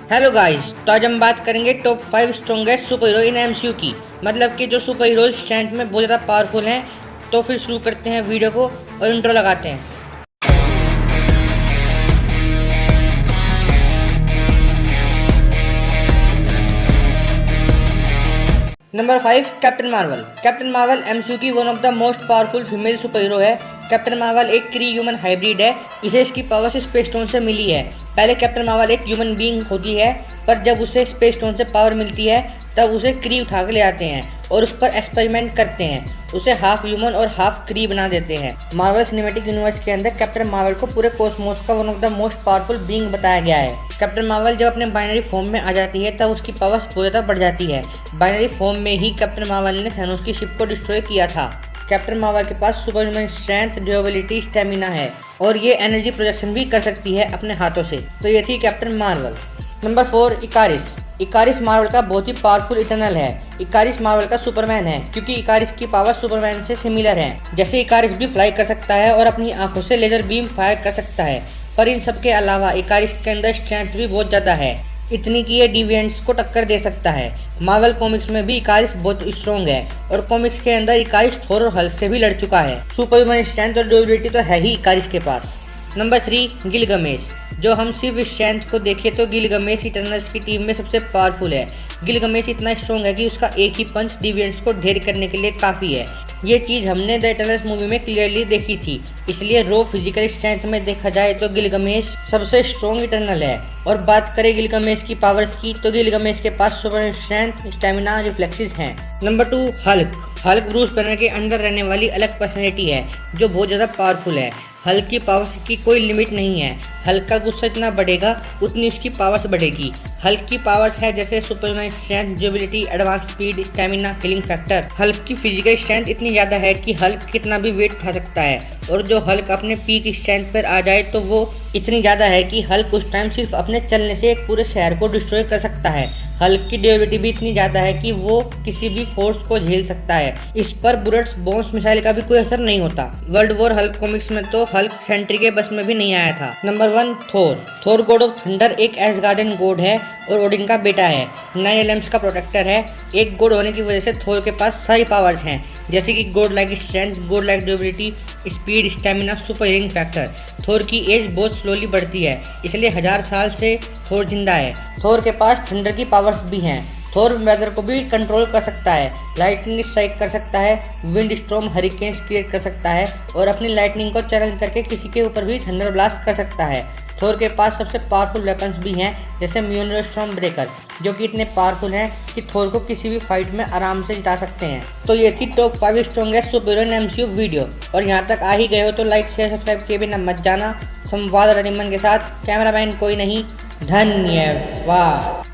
Hello guys, तो आज हम बात करेंगे टॉप 5 स्ट्रॉन्गेस्ट सुपर हीरो इन एमसीयू की। मतलब कि जो सुपर हीरोज स्ट्रेंथ में बहुत ज़्यादा पावरफुल हैं। तो फिर शुरू करते हैं वीडियो को और इंट्रो लगाते हैं। Number 5, Captain Marvel. Captain Marvel MCU की one of the most powerful female super hero है। कैप्टन मार्वल एक क्री ह्यूमन हाइब्रिड है। इसे इसकी पावर स्पेस स्टोन से मिली है। पहले कैप्टन मार्वल एक ह्यूमन बीइंग होती है, पर जब उसे स्पेस स्टोन से पावर मिलती है तब उसे क्री उठा के ले आते हैं और उस पर एक्सपेरिमेंट करते हैं। उसे हाफ ह्यूमन और हाफ क्री बना देते हैं। मार्वल सिनेमैटिक यूनिवर्स के अंदर कैप्टन मार्वल को पूरे कॉस्मोस का one of the most powerful being बताया गया है। कैप्टन मार्वल जब अपने बाइनरी फॉर्म में आ जाती है तब उसकी पावर्स बहुत ज़्यादा बढ़ जाती है। बाइनरी फॉर्म में ही कैप्टन मार्वल ने थैनोस की शिप को डिस्ट्रॉय किया था। कैप्टन मार्वल के पास super human strength, durability, stamina है और ये एनर्जी प्रोजेक्शन भी कर सकती है अपने हाथों से। तो ये थी कैप्टन मार्वल। नंबर 4, इकारिस। इकारिस मार्वल का बहुत ही पावरफुल इटर्नल है। इकारिस मार्वल का सुपरमैन है क्योंकि इकारिस की पावर सुपरमैन से सिमिलर है। जैसे इकारिस भी फ्लाई कर सकता है और अपनी आंखों से लेजर बीम फायर कर सकता है, पर इन सब के अलावा इकारिस के अंदर स्ट्रेंथ भी बहुत ज़्यादा है, इतनी कि ये डिविएंट्स को टक्कर दे सकता है। मार्वल कॉमिक्स में भी इकारिस बहुत स्ट्रॉन्ग है और कॉमिक्स के अंदर इकारिस थोर और हल्क से भी लड़ चुका है। सुपर ह्यूमन स्ट्रेंथ और ड्यूरेबिलिटी तो है ही इकारिस के पास। Number 3, Gilgamesh. जो हम सिर्फ स्ट्रेंथ को देखें तो गिलगमेश इटर्नल्स की टीम में सबसे पावरफुल है। गिलगमेश इतना स्ट्रॉन्ग है कि उसका एक ही पंच डिविएंट्स को ढेर करने के लिए काफ़ी है। ये चीज़ हमने द इटर्नल्स मूवी में क्लियरली देखी थी। इसलिए रो फिजिकल स्ट्रेंथ में देखा जाए तो गिलगमेश सबसे स्ट्रॉन्ग इटर्नल है। और बात करें गिलगमेश की पावर्स की तो गिलगमेश के पास सुपर स्ट्रेंथ, स्टेमिना, रिफ्लेक्सेस हैं। Number 2, Hulk. Hulk Bruce banner के अंदर रहने वाली अलग पर्सनैलिटी है जो बहुत ज़्यादा पावरफुल है। हल्क की पावर्स की कोई लिमिट नहीं है। हल्क का गुस्सा इतना बढ़ेगा उतनी उसकी पावर्स बढ़ेगी। हल्क की पावर्स है जैसे Superman strength, durability, advance speed, stamina, healing factor. Hulk की फिजिकल स्ट्रेंथ इतनी ज़्यादा है कि हल्क कितना भी वेट उठा सकता है और जो हल्क अपने पीक स्ट्रेंथ पर आ जाए तो वो इतनी ज़्यादा है कि हल्क उस टाइम सिर्फ अपने चलने से एक पूरे शहर को डिस्ट्रॉय कर सकता है। हल्क की ड्यूरेबिलिटी भी इतनी ज़्यादा है कि वो किसी भी फोर्स को झेल सकता है। इस पर बुलेट्स, बॉम्ब्स, मिसाइल का भी कोई असर नहीं होता। वर्ल्ड वॉर हल्क कॉमिक्स में तो हल्क सेंट्री के बस में भी नहीं आया था। Number 1, Thor. Thor God of thunder एक एसगार्डियन गॉड है और ओडिन का बेटा है। 9 एलिमेंट्स का प्रोटेक्टर है। एक गॉड होने की वजह से थोर के पास सारी पावर्स हैं जैसे कि god like strength, god like durability, speed, stamina, super healing factor. Thor की एज बहुत स्लोली बढ़ती है इसलिए 1000 साल से थोर जिंदा है। थोर के पास थंडर की पावर्स भी हैं। थोर वेदर को भी कंट्रोल कर सकता है, लाइटनिंग स्ट्राइक कर सकता है, विंड स्टॉर्म, हरिकेन्स क्रिएट कर सकता है और अपनी लाइटनिंग को चैनल करके किसी के ऊपर भी थंडर ब्लास्ट कर सकता है। थोर के पास सबसे पावरफुल वेपन्स भी हैं जैसे म्योलनर स्टॉर्म ब्रेकर, जो कि इतने पावरफुल हैं कि थोर को किसी भी फाइट में आराम से जिता सकते हैं। तो ये थी टॉप 5 स्ट्रॉन्गेस्ट सुपर हीरो इन एमसीयू वीडियो। और यहाँ तक आ ही गए हो तो लाइक, शेयर, सब्सक्राइब किए बिना मत जाना। संवाद रनिमन के साथ कैमरामैन कोई नहीं। धन्यवाद।